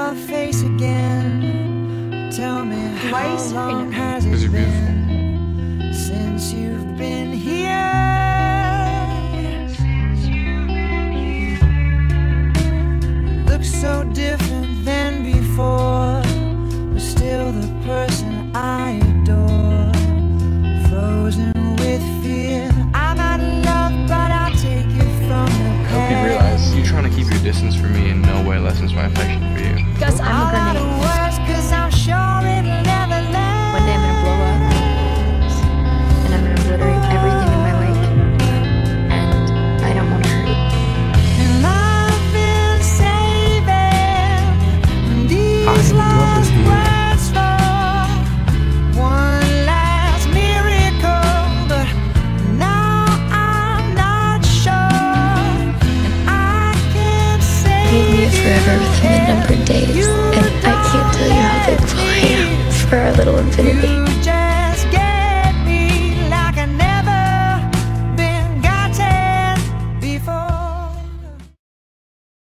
your face again. Tell me, how long has it been since you've been here? Looks so different than before, but still the person I adore. Frozen with fear, I'm out of love, but I'll take it from the past. I hope you realize you trying to keep your distance from me in no way lessens my affection for you. Gus, I'm a grenade. One day I'm gonna blow up, and I'm gonna obliterate everything in my wake, and I don't want to hurt you. And I've been saving these last words for one last miracle, but now I'm not sure, and I can't say Leave me forever within the numbered days, and I can't tell you how thankful I am for our little infinity.